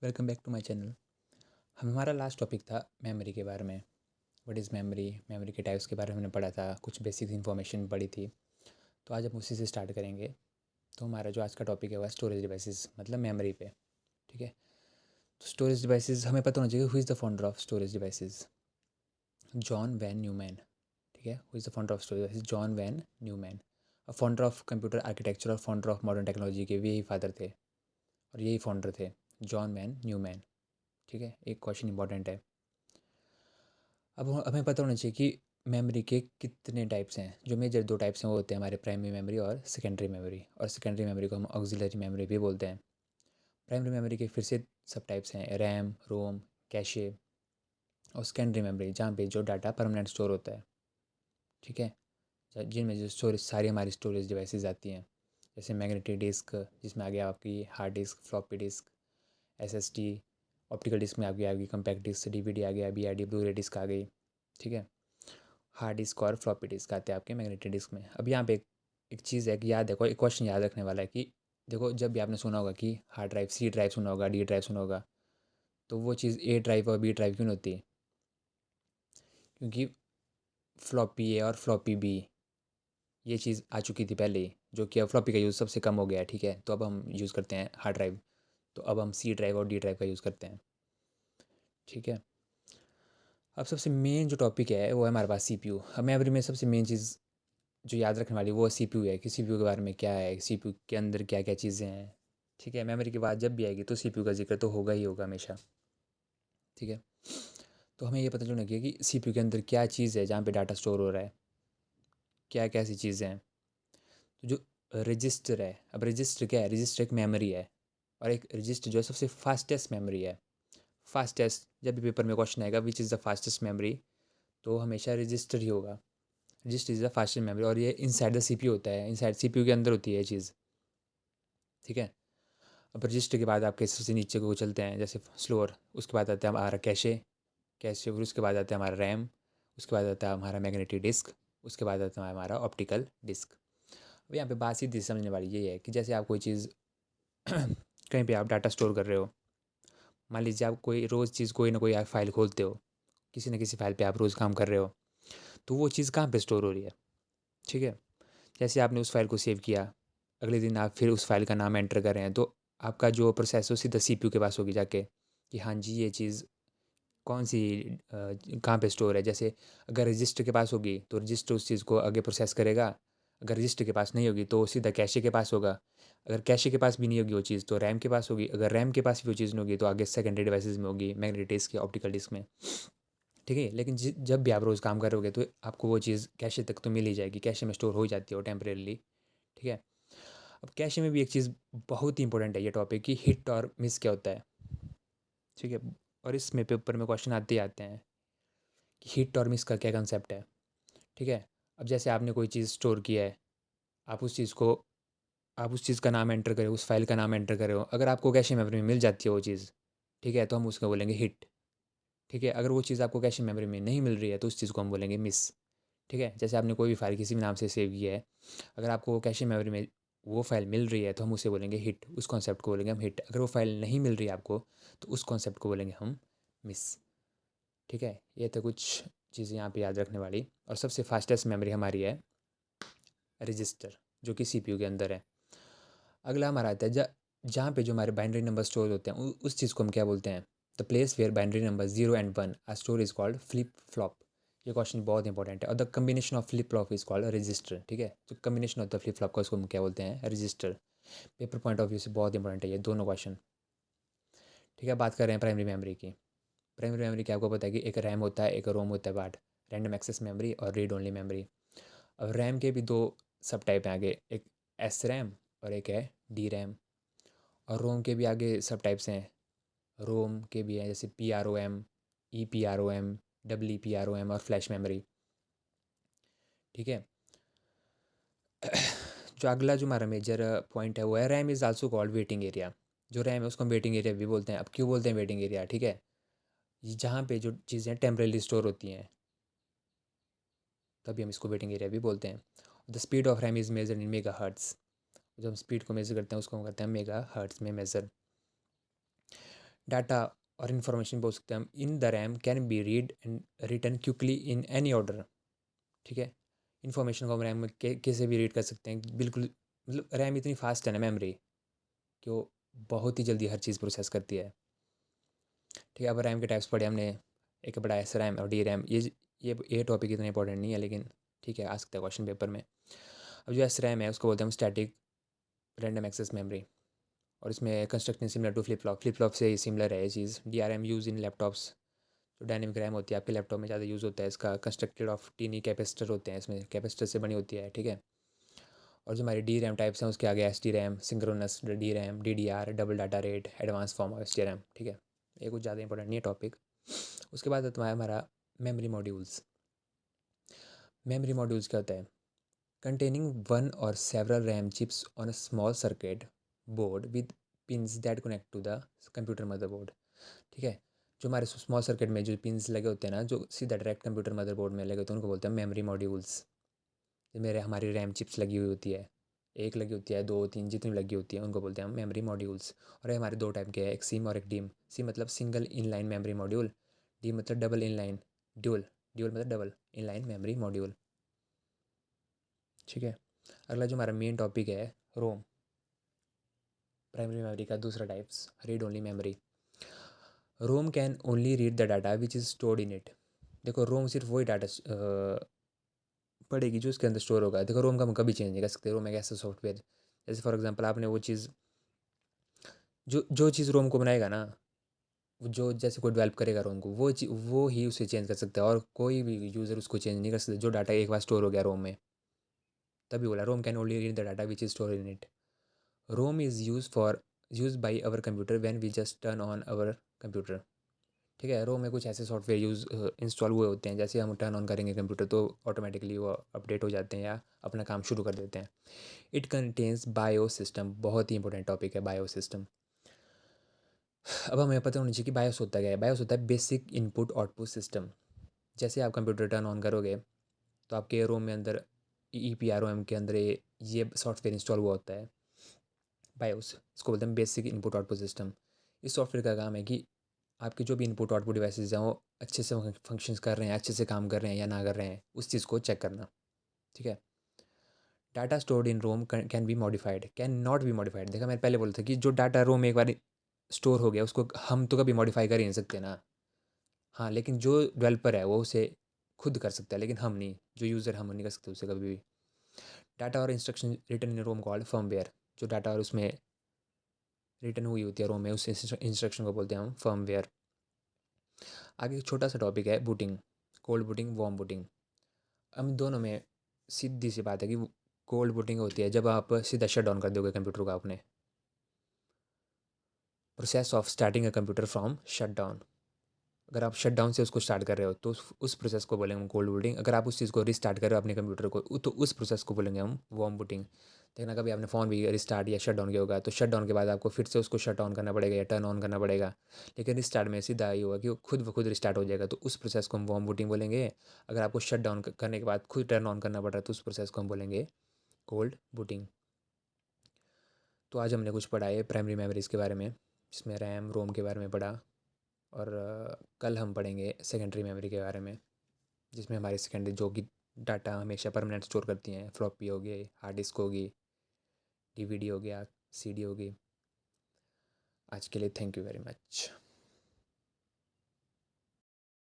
Welcome back to my channel. हमारा last topic था memory के बारे में। व्हाट इज़ मेमोरी, मेमोरी के टाइप्स के बारे में हमने पढ़ा था, कुछ बेसिक इन्फॉर्मेशन पढ़ी थी। तो आज हम उसी से स्टार्ट करेंगे। तो हमारा जो आज का टॉपिक है वह स्टोरेज डिवाइसेस मतलब मेमोरी पे। ठीक है। तो स्टोरेज डिवाइसेस हमें पता होना चाहिए who is the founder of storage devices. John von Neumann. ठीक है। Who is the founder of storage devices? John von Neumann. और फाउंडर ऑफ कंप्यूटर आर्किटेक्चर और फाउंडर ऑफ मॉडर्न टेक्नोलॉजी के भी यही फादर थे और यही फाउंडर थे, जॉन वैन न्यूमैन। ठीक है। एक क्वेश्चन इंपॉर्टेंट है। अब हमें पता होना चाहिए कि मेमोरी के कितने टाइप्स हैं। जो मेजर दो टाइप्स हैं वो होते हैं हमारे प्राइमरी मेमोरी और सेकेंडरी मेमोरी। और सेकेंडरी मेमोरी को हम ऑक्सिलरी मेमोरी भी बोलते हैं। प्राइमरी मेमोरी के फिर से सब टाइप्स हैं, रैम, रोम, कैशे। और सेकेंडरी मेमोरी जहाँ पे जो डाटा परमानेंट स्टोर होता है। ठीक है। जिनमें जो स्टोरेज सारी हमारी स्टोरेज डिवाइसेस आती हैं, जैसे मैग्नेटिक डिस्क जिसमें आ गया आपकी hard disk, floppy disk, SSD. Optical disk में आ गई कम्पैक्ट डिस्क, डीवीडी आ गया, बीआरडी ब्लूरे डिस्क आ गई। ठीक है। हार्ड डिस्क और फ्लॉपी डिस्क आते हैं आपके मैग्नेटिक डिस्क में। अब यहाँ पे एक चीज़ है कि याद देखो, एक क्वेश्चन याद रखने वाला है कि देखो, जब भी आपने सुना होगा कि हार्ड ड्राइव, सी ड्राइव सुना होगा, डी ड्राइव सुना होगा, तो वो चीज़ ए ड्राइव और बी ड्राइव क्यों नहीं होती? क्योंकि फ्लॉपी ए और फ्लॉपी बी ये चीज़ आ चुकी थी पहले ही, जो कि अब फ्लॉपी का यूज़ सबसे कम हो गया है। ठीक है। तो अब हम यूज़ करते हैं हार्ड ड्राइव। तो अब हम सी ड्राइव और डी ड्राइव का यूज़ करते हैं। ठीक है। अब सबसे मेन जो टॉपिक है वो है हमारे पास सीपीयू। अब मेमोरी में सबसे मेन चीज़ जो याद रखने वाली वो सीपीयू है कि सीपीयू के बारे में क्या है, सीपीयू के अंदर क्या क्या चीज़ें हैं। ठीक है। मेमोरी की बात जब भी आएगी तो सीपीयू का जिक्र तो होगा ही होगा हमेशा। ठीक है। तो हमें ये पता चलना चाहिए कि सीपीयू के अंदर क्या चीज़ है जहाँ पे डाटा स्टोर हो रहा है, क्या कैसी चीज़ें हैं। तो जो रजिस्टर है, अब रजिस्टर क्या है? रजिस्टर एक मेमोरी है। और एक रजिस्टर जो है सबसे फास्टेस्ट मेमोरी है। फास्टेस्ट, जब भी पेपर में क्वेश्चन आएगा which is the fastest memory, तो हमेशा रजिस्टर ही होगा। Register is the fastest memory और ये इनसाइड द सीपीयू होता है, इनसाइड सीपीयू के अंदर होती है ये चीज़। ठीक है। अब रजिस्टर के बाद आपके सबसे नीचे को चलते हैं, जैसे स्लोअर, उसके बाद आता है हमारा कैशे, कैशे फिर उसके बाद आता है हमारा रैम, उसके बाद आता है हमारा मैग्नेटिक डिस्क, उसके बाद आता है हमारा ऑप्टिकल डिस्क। अब यहाँ पे बात सीधी समझने वाली ये है कि जैसे आप कोई चीज़ कहीं पे आप डाटा स्टोर कर रहे हो। मान लीजिए आप कोई रोज़ चीज़ कोई ना कोई आप फाइल खोलते हो, किसी न किसी फाइल पे आप रोज़ काम कर रहे हो, तो वो चीज़ कहाँ पे स्टोर हो रही है? ठीक है। जैसे आपने उस फाइल को सेव किया, अगले दिन आप फिर उस फाइल का नाम एंटर कर रहे हैं, तो आपका जो प्रोसेस है वो सीधा सीपीयू के पास होगी जाके कि हाँ जी ये चीज़ कौन सी कहाँ पे स्टोर है। जैसे अगर रजिस्टर के पास होगी तो रजिस्टर उस चीज़ को आगे प्रोसेस करेगा। अगर रजिस्टर के पास नहीं होगी तो सीधा कैशे के पास होगा। अगर कैशे के पास भी नहीं होगी वो चीज़ तो रैम के पास होगी। अगर रैम के पास भी वो चीज़ नहीं होगी तो आगे सेकेंडरी डिवाइसेस में होगी, मैग्नेटिक डिस्क या ऑप्टिकल डिस्क में। ठीक है। लेकिन जब भी आप रोज़ काम करोगे तो आपको वो चीज़ कैशे तक तो मिल ही जाएगी, कैशे में स्टोर हो ही जाती है वो टेम्परेली। ठीक है। अब कैशे में भी एक चीज़ बहुत ही इंपॉर्टेंट है ये टॉपिक कि हिट और मिस क्या होता है। ठीक है। और इसमें पेपर में क्वेश्चन आते ही आते हैं कि हिट और मिस का क्या कंसेप्ट है। ठीक है। अब जैसे आपने कोई चीज़ स्टोर किया है, आप उस चीज़ को आप उस चीज़ का नाम एंटर करें, उस फाइल का नाम एंटर करें हो, अगर आपको कैशे मेमोरी में मिल जाती है वो चीज़, ठीक है, तो हम उसको बोलेंगे हिट। ठीक है। अगर वो चीज़ आपको कैशे मेमोरी में नहीं मिल रही है तो उस चीज़ को हम बोलेंगे मिस। ठीक है। जैसे आपने कोई भी फाइल किसी भी नाम से सेव किया है, अगर आपको वो कैशे मेमोरी में वो फाइल मिल रही है तो हम उसे बोलेंगे हिट, उस कॉन्सेप्ट को बोलेंगे हम हिट। अगर वो फाइल नहीं मिल रही है आपको तो उस कॉन्सेप्ट को बोलेंगे हम मिस। ठीक है। ये तो कुछ चीज़ें यहाँ पे याद रखने वाली। और सबसे फास्टेस्ट मेमोरी हमारी है रजिस्टर, जो कि सीपीयू के अंदर है। अगला हमारा आता है जहाँ पे जो हमारे बाइनरी नंबर स्टोर होते हैं उस चीज़ को हम क्या बोलते हैं? The place where binary number 0 and 1 are store is called flip flop. ये क्वेश्चन बहुत इंपॉर्टेंट है। और the combination of flip flop is called register. ठीक है। जो कम्बिनेशन होता है फ्लिप फ्लॉप का उसको हम क्या बोलते हैं? Register. Paper point of view से बहुत इंपॉर्टेंट है ये दोनों क्वेश्चन। ठीक है। बात कर रहे हैं प्राइमरी मेमोरी की। प्राइमरी मेमोरी क्या आपको पता है कि एक रैम होता है, एक रोम होता है, पार्ट रैंडम एक्सेस मेमोरी और रीड ओनली मेमोरी। अब रैम के भी दो सब टाइप हैं आगे, एक एस रैम और एक है डी रैम। और रोम के भी आगे सब टाइप्स हैं, रोम के भी हैं जैसे P R O M, E P R O M, W E P R O M और फ्लैश मेमोरी। ठीक है। जो अगला जो हमारा मेजर पॉइंट है वो है RAM is also called waiting area. जो रैम है उसको हम वेटिंग एरिया भी बोलते हैं। अब क्यों बोलते हैं वेटिंग एरिया? ठीक है। ये जहाँ पे जो चीज़ें टेम्परेली स्टोर होती हैं तभी हम इसको वेटिंग एरिया भी बोलते हैं। The speed of RAM is measure in megahertz. जब हम स्पीड को मेज़र करते हैं उसको हम करते हैं मेगा हर्ट्स में मेज़र। डाटा और इन्फॉर्मेशन बोल सकते हैं हम in the RAM can be read and written quickly in any order. ठीक है, इन्फॉर्मेशन को हम रैम में कैसे भी रीड कर सकते हैं, बिल्कुल मतलब रैम इतनी फास्ट है ना मेमोरी कि वो बहुत ही जल्दी हर चीज़ प्रोसेस करती है। ठीक है, अब रैम के टाइप्स पढ़े हमने, एक बड़ा एस रैम और डी रैम। ये टॉपिक इतना इंपॉर्टेंट नहीं है, लेकिन ठीक है, आ सकता है क्वेश्चन पेपर में। अब जो एस रैम है उसको बोलते हैं हम स्टैटिक रैंडम एक्सेस मेमोरी, और इसमें construction similar to flip flop से सिमिलर है ये चीज़। D R M use in laptops, जो डायनेमिक रैम होती है आपके लैपटॉप में ज़्यादा यूज़ होता है इसका। कंस्ट्रक्टेड ऑफ टीनी कैपेसिटर होते हैं, इसमें कैपेसिटर से बनी होती है। ठीक है, और जो हमारी डी रैम टाइप्स हैं उसके आगे S T RAM, synchronous D RAM, D D R, double data rate, advance form of S T RAM. ठीक है, ये कुछ ज़्यादा इंपॉर्टेंट नहीं है टॉपिक। उसके बाद तुम्हारा हमारा मेमोरी मॉड्यूल्स। मेमोरी मॉड्यूल्स क्या होता है? कंटेनिंग वन और several RAM chips on a small circuit board with pins that connect to the computer motherboard. ठीक है, जो हमारे स्मॉल सर्किट में जो पिंस लगे होते हैं ना, जो सीधा डायरेक्ट कंप्यूटर मदरबोर्ड में लगे होते हैं, उनको बोलते हैं मेमोरी मॉड्यूल्स। जो मेरे हमारी रैम चिप्स लगी हुई होती है, एक लगी होती है, दो तीन जितनी लगी होती है, उनको बोलते हैं हम मेमोरी मॉड्यूल्स। और ये हमारे दो टाइप के हैं, एक सिम और एक डीम। सिम मतलब single inline memory module, D मतलब डबल इनलाइन, ड्यूल, ड्यूल मतलब डबल इनलाइन मेमोरी मॉड्यूल। ठीक है, अगला जो हमारा मेन टॉपिक है रोम, प्राइमरी मेमोरी का दूसरा types, read only memory. ROM can only read the data which is stored in it. देखो, रोम सिर्फ वही डाटा पढ़ेगी जो उसके अंदर स्टोर होगा। देखो, रोम का हम कभी चेंज नहीं कर सकते, रोम एक ऐसा सॉफ्टवेयर, जैसे फॉर एग्जांपल आपने वो चीज़, जो जो चीज़ रोम को बनाएगा ना, जो जैसे कोई डेवलप करेगा रोम को, वो ही उसे चेंज कर सकता है, और कोई भी यूज़र उसको चेंज नहीं कर सकता। जो डाटा एक बार स्टोर हो गया रोम में, तभी बोला ROM can only read the data which is store in it. ROM is use by our computer when we just turn on our computer. ठीक है, रोम में कुछ ऐसे सॉफ्टवेयर इंस्टॉल हुए होते हैं, जैसे हम टर्न ऑन करेंगे कंप्यूटर तो ऑटोमेटिकली वो अपडेट हो जाते हैं या अपना काम शुरू कर देते हैं। इट कंटेन्स बायो सिस्टम, बहुत ही इंपॉर्टेंट टॉपिक है बायो सिस्टम। अब हमें पता होना चाहिए कि बायोस होता क्या है। बायोस होता है बेसिक इनपुट आउटपुट सिस्टम। जैसे आप कंप्यूटर टर्न ऑन करोगे तो आपके रोम में अंदर E P R O M के अंदर ये सॉफ्टवेयर इंस्टॉल हुआ होता है, बायोस। इसको बोलते हैं बेसिक इनपुट आउटपुट सिस्टम। इस सॉफ्टवेयर का काम है कि आपके जो भी इनपुट आउटपुट डिवाइसेज हैं वो अच्छे से फंक्शंस कर रहे हैं, अच्छे से काम कर रहे हैं या ना कर रहे हैं, उस चीज़ को चेक करना। ठीक है, data stored in ROM can be modified, cannot be modified. देखा, मैंने पहले बोला था कि जो डाटा रोम में एक बार स्टोर हो गया उसको हम तो कभी मॉडिफाई कर ही नहीं सकते ना। हाँ, लेकिन जो डेवलपर है वो उसे खुद कर सकता है, लेकिन हम नहीं, जो यूज़र, हम नहीं कर सकते उसे कभी भी। डाटा और instruction written in ROM called firmware. जो डाटा और उसमें रिटर्न हुई होती है रोम में, उस इंस्ट्रक्शन को बोलते हैं हम फर्मवेयर। आगे एक छोटा सा टॉपिक है booting, cold booting, warm booting. हम दोनों में सीधी सी बात है कि कोल्ड बूटिंग होती है जब आप सीधा शट डाउन कर दोगे कंप्यूटर को आपने, process of starting a computer from shut down. अगर आप शट डाउन से उसको स्टार्ट कर रहे हो तो उस प्रोसेस को बोलेंगे हम कोल्ड बूटिंग। अगर आप उस चीज़ को रिस्टार्ट कर रहे हो अपने कंप्यूटर को, तो उस प्रोसेस को बोलेंगे हम वार्म बूटिंग। देखना, कभी आपने फ़ोन भी रिस्टार्ट या शट डाउन किया होगा, तो शट डाउन के बाद आपको फिर से उसको शट ऑन करना पड़ेगा या टर्न ऑन करना पड़ेगा। लेकिन रिस्टार्ट में सीधा ये होगा कि वो खुद ब खुद रिस्टार्ट हो जाएगा, तो उस प्रोसेस को हम वार्म बूटिंग बोलेंगे। अगर आपको शट डाउन करने के बाद खुद टर्न ऑन करना पड़ रहा है तो उस प्रोसेस को हम बोलेंगे कोल्ड बूटिंग। तो आज हमने कुछ पढ़ा है प्राइमरी मेमोरीज़ के बारे में, जिसमें रैम रोम के बारे में पढ़ा। और कल हम पढ़ेंगे सेकेंडरी मेमोरी के बारे में, जिसमें हमारी सेकेंडरी जो कि डाटा हमेशा परमानेंट स्टोर करती हैं, फ्लॉपी हो गई, हार्ड डिस्क होगी, डीवीडी हो गया, सीडी होगी। आज के लिए थैंक यू वेरी मच।